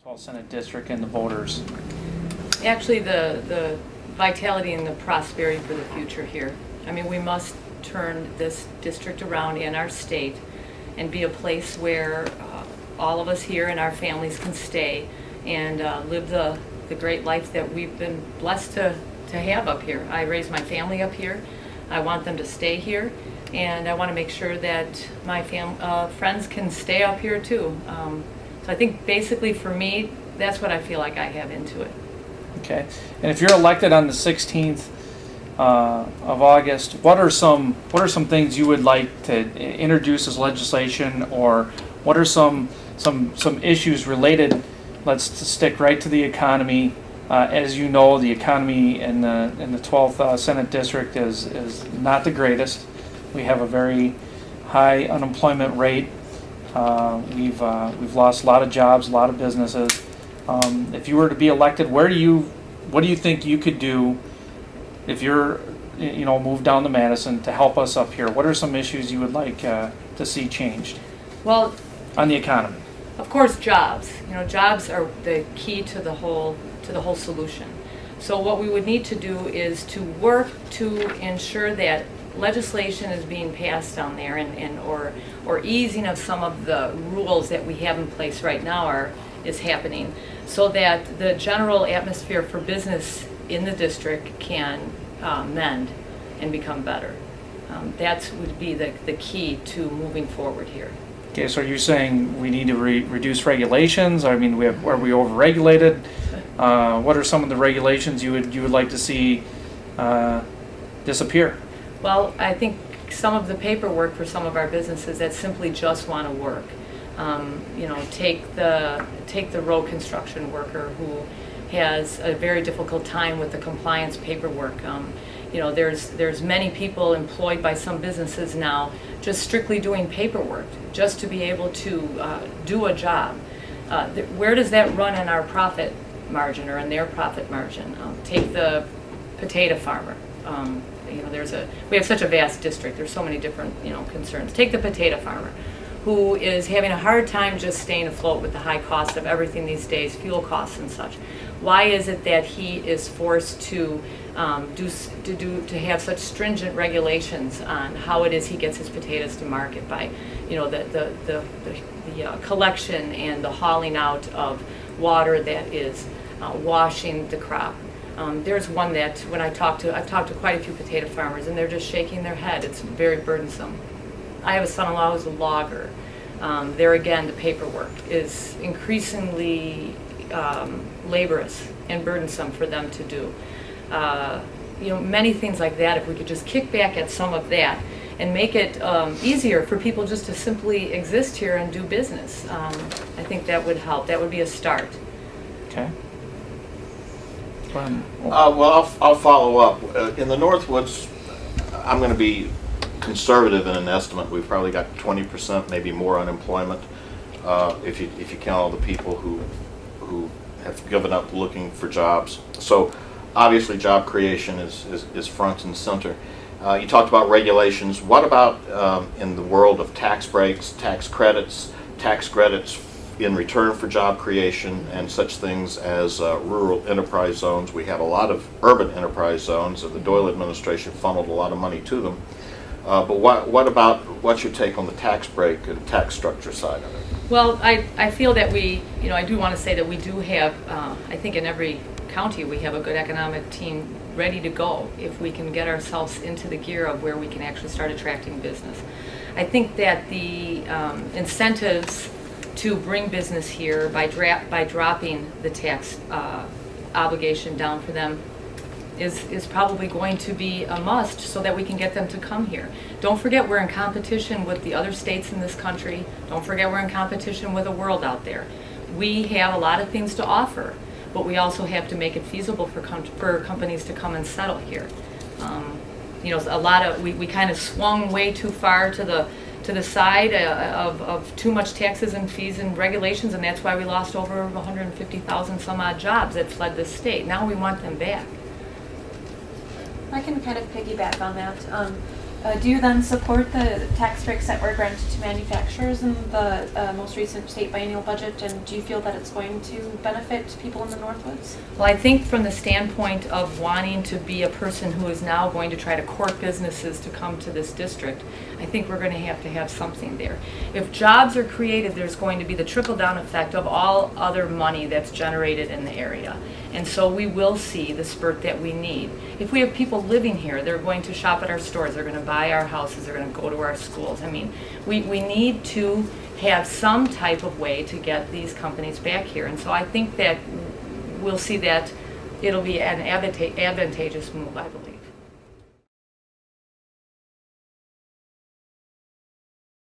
12th Senate District and the voters? Actually, the vitality and the prosperity for the future here. I mean, we must turn this district around in our state and be a place where all of us here and our families can stay and live the great life that we've been blessed to have up here. I raised my family up here. I want them to stay here, and I want to make sure that my friends can stay up here too. So I think basically for me, that's what I feel like I have into it. Okay. And if you're elected on the 16th of August, what are some things you would like to introduce as legislation, or what are some issues related? Let's stick right to the economy. As you know, the economy in the 12th Senate District is not the greatest. We have a very high unemployment rate. We've lost a lot of jobs, a lot of businesses. If you were to be elected, what do you think you could do if you're moved down to Madison to help us up here? What are some issues you would like to see changed? Well, on the economy. Of course, jobs. Jobs are the key to the whole solution. So what we would need to do is to work to ensure that legislation is being passed down there, or easing of some of the rules that we have in place right now is happening, so that the general atmosphere for business in the district can mend and become better. That would be the key to moving forward here. Okay, so are you saying we need to reduce regulations? I mean, are we overregulated? What are some of the regulations you would like to see disappear? Well, I think some of the paperwork for some of our businesses that simply just want to work. Take the road construction worker who has a very difficult time with the compliance paperwork. There's many people employed by some businesses now just strictly doing paperwork, just to be able to do a job. Where does that run in our profit margin or in their profit margin? Take the potato farmer. We have such a vast district. There's so many different concerns. Take the potato farmer, who is having a hard time just staying afloat with the high cost of everything these days, fuel costs and such. Why is it that he is forced to have such stringent regulations on how it is he gets his potatoes to market by, the collection and the hauling out of water that is washing the crop? There's one that when I've talked to quite a few potato farmers, and they're just shaking their head. It's very burdensome. I have a son-in-law who's a logger. There again, the paperwork is increasingly laborious and burdensome for them to do. Many things like that. If we could just kick back at some of that and make it easier for people just to simply exist here and do business, I think that would help. That would be a start. Okay. Well, I'll follow up. In the Northwoods, I'm going to be conservative in an estimate. We've probably got 20%, maybe more unemployment, if you count all the people who have given up looking for jobs. So obviously job creation is front and center. You talked about regulations. What about in the world of tax breaks, tax credits in return for job creation, and such things as rural enterprise zones? We have a lot of urban enterprise zones, and the Doyle administration funneled a lot of money to them. But what's your take on the tax break and tax structure side of it? Well, I feel that I do want to say that we do have, I think in every county we have a good economic team ready to go if we can get ourselves into the gear of where we can actually start attracting business. I think that the incentives to bring business here by dropping the tax obligation down for them is probably going to be a must, so that we can get them to come here. Don't forget, we're in competition with the other states in this country. Don't forget, we're in competition with the world out there. We have a lot of things to offer, but we also have to make it feasible for companies to come and settle here. We kind of swung way too far to the side of too much taxes and fees and regulations, and that's why we lost over 150,000 some odd jobs that fled this state. Now we want them back. I can kind of piggyback on that. Do you then support the tax breaks that were granted to manufacturers in the most recent state biennial budget, and do you feel that it's going to benefit people in the Northwoods? Well, I think from the standpoint of wanting to be a person who is now going to try to court businesses to come to this district, I think we're going to have something there. If jobs are created, there's going to be the trickle-down effect of all other money that's generated in the area. And so we will see the spurt that we need. If we have people living here, they're going to shop at our stores, they're going to buy our houses, they're going to go to our schools. I mean, we need to have some type of way to get these companies back here. And so I think that we'll see that it'll be an advantageous move, I believe.